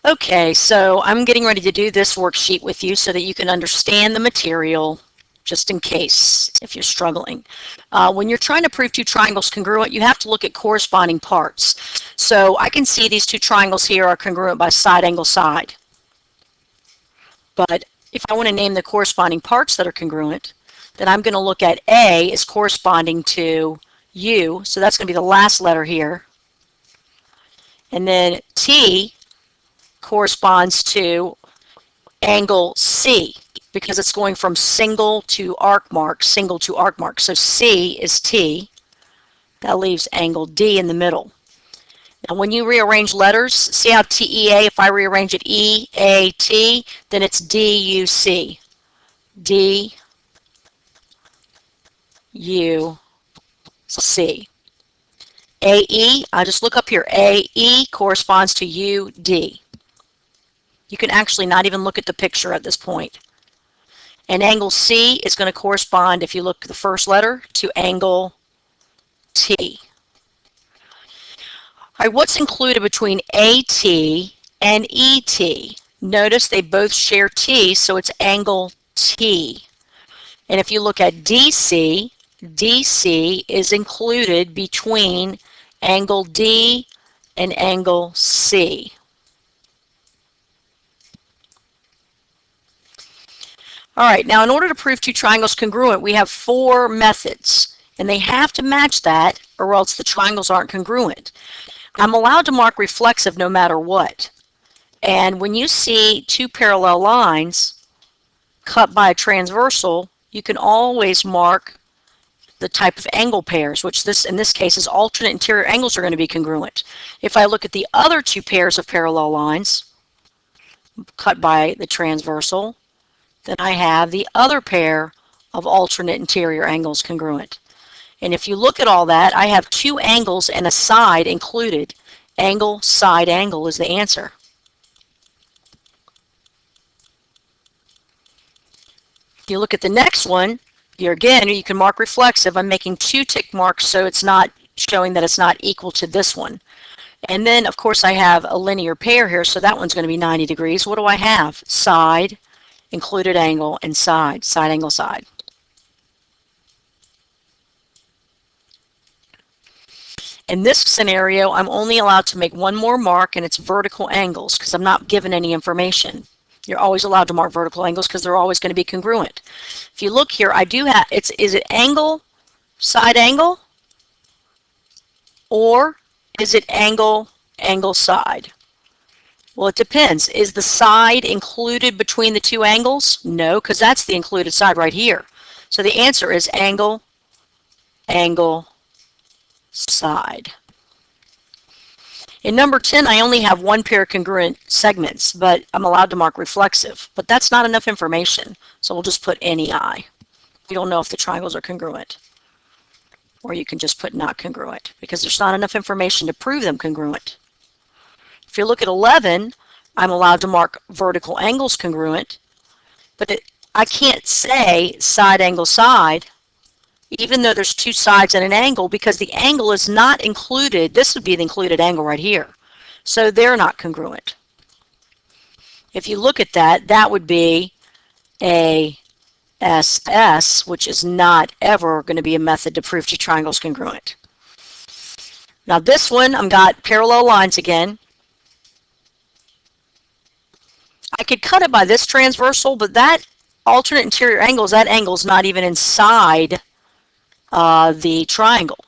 Okay, so I'm getting ready to do this worksheet with you so that you can understand the material, just in case if you're struggling. When you're trying to prove two triangles congruent, you have to look at corresponding parts. So I can see these two triangles here are congruent by side angle side. But if I want to name the corresponding parts that are congruent, then I'm going to look at A as corresponding to U, so that's going to be the last letter here. And then T corresponds to angle C, because it's going from single to arc mark, single to arc mark. So C is T. That leaves angle D in the middle. Now when you rearrange letters, see how TEA, if I rearrange it EAT, then it's DUC. DUC. AE, I just look up here, AE corresponds to UD. You can actually not even look at the picture at this point. And angle C is going to correspond, if you look at the first letter, to angle T. All right, what's included between AT and ET? Notice they both share T, so it's angle T. And if you look at DC, DC is included between angle D and angle C. All right, now in order to prove two triangles congruent, we have 4 methods, and they have to match that or else the triangles aren't congruent. I'm allowed to mark reflexive no matter what. And when you see 2 parallel lines cut by a transversal, you can always mark the type of angle pairs, which in this case is alternate interior angles are going to be congruent. If I look at the other 2 pairs of parallel lines cut by the transversal, then I have the other pair of alternate interior angles congruent. And if you look at all that, I have 2 angles and a side included. Angle, side, angle is the answer. If you look at the next one, here again, you can mark reflexive. I'm making 2 tick marks so it's not showing that it's not equal to this one. And then, of course, I have a linear pair here, so that one's going to be 90 degrees. What do I have? Side, included angle, and side. Side, angle, side. In this scenario, I'm only allowed to make 1 more mark, and it's vertical angles because I'm not given any information. You're always allowed to mark vertical angles because they're always going to be congruent. If you look here, I do have, is it angle, side angle? Or is it angle, angle, side? Well, it depends. Is the side included between the 2 angles? No, because that's the included side right here. So the answer is angle, angle, side. In number 10, I only have 1 pair of congruent segments, but I'm allowed to mark reflexive. But that's not enough information, so we'll just put any I. We don't know if the triangles are congruent. Or you can just put not congruent, because there's not enough information to prove them congruent. If you look at 11, I'm allowed to mark vertical angles congruent, but I can't say side, angle, side, even though there's 2 sides and an angle, because the angle is not included. This would be the included angle right here. So they're not congruent. If you look at that, that would be a SS, which is not ever going to be a method to prove two triangles congruent. Now this one, I've got parallel lines again. I could cut it by this transversal, but that alternate interior angles, that angle is not even inside the triangle.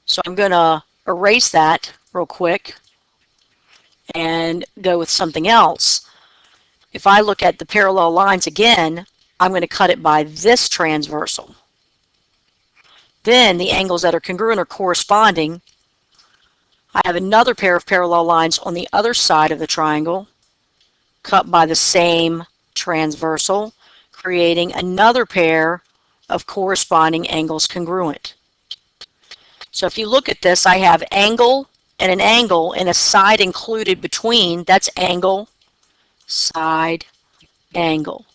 So I'm going to erase that real quick and go with something else. If I look at the parallel lines again, I'm going to cut it by this transversal. Then the angles that are congruent are corresponding. I have another pair of parallel lines on the other side of the triangle, cut by the same transversal, creating another pair of corresponding angles congruent. So if you look at this, I have angle and an angle and a side included between. That's angle, side, angle.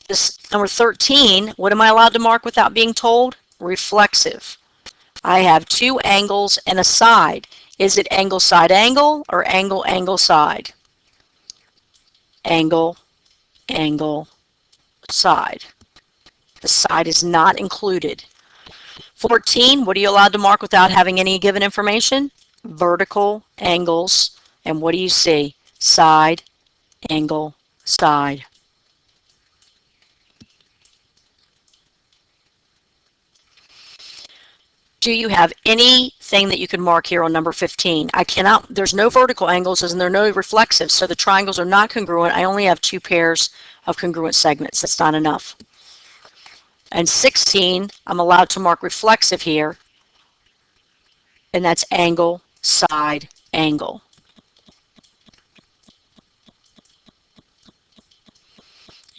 This number 13, what am I allowed to mark without being told? Reflexive. I have 2 angles and a side. Is it angle, side, angle, or angle, angle, side? Angle, angle, side. The side is not included. 14, what are you allowed to mark without having any given information? Vertical angles. And what do you see? Side, angle, side. Do you have anything that you can mark here on number 15? There's no vertical angles and there are no reflexives, so the triangles are not congruent. I only have 2 pairs of congruent segments. That's not enough. And 16, I'm allowed to mark reflexive here, and that's angle, side, angle.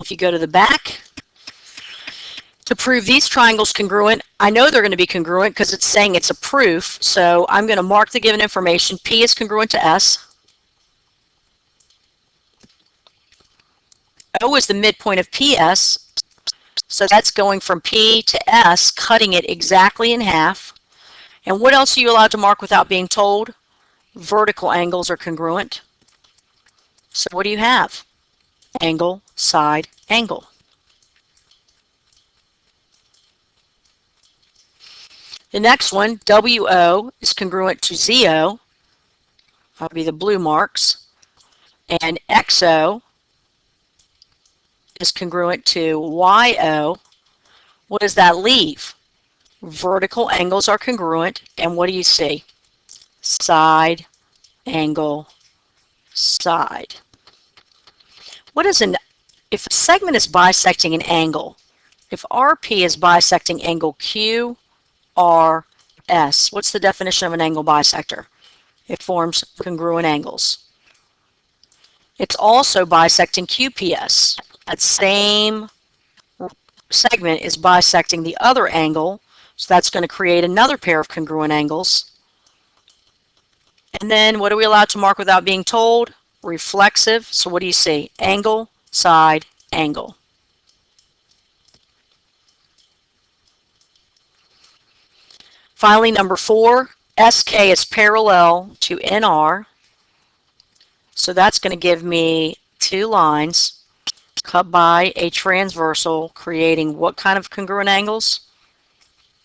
If you go to the back, to prove these triangles congruent, I know they're going to be congruent because it's saying it's a proof, so I'm going to mark the given information. P is congruent to S. O is the midpoint of PS, so that's going from P to S, cutting it exactly in half. And what else are you allowed to mark without being told? Vertical angles are congruent. So what do you have? Angle, side, angle. The next one, WO, is congruent to ZO. That'll be the blue marks. And XO is congruent to YO. What does that leave? Vertical angles are congruent. And what do you see? Side, angle, side. If a segment is bisecting an angle, if RP is bisecting angle QRS, what's the definition of an angle bisector? It forms congruent angles. It's also bisecting QPS. That same segment is bisecting the other angle, so that's going to create another pair of congruent angles. And then what are we allowed to mark without being told? Reflexive. So what do you see? Angle, side, angle. Finally, number 4, SK is parallel to NR. So that's going to give me 2 lines cut by a transversal, creating what kind of congruent angles?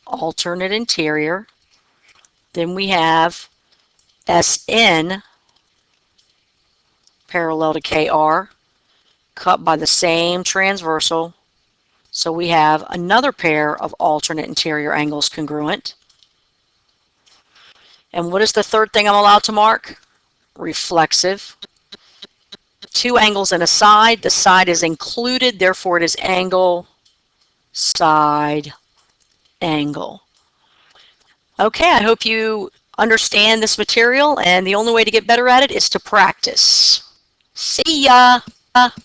Alternate interior. Then we have SN parallel to KR, cut by the same transversal. So we have another pair of alternate interior angles congruent. And what is the third thing I'm allowed to mark? Reflexive. 2 angles and a side. The side is included, therefore it is angle, side, angle. Okay, I hope you understand this material, and the only way to get better at it is to practice. See ya!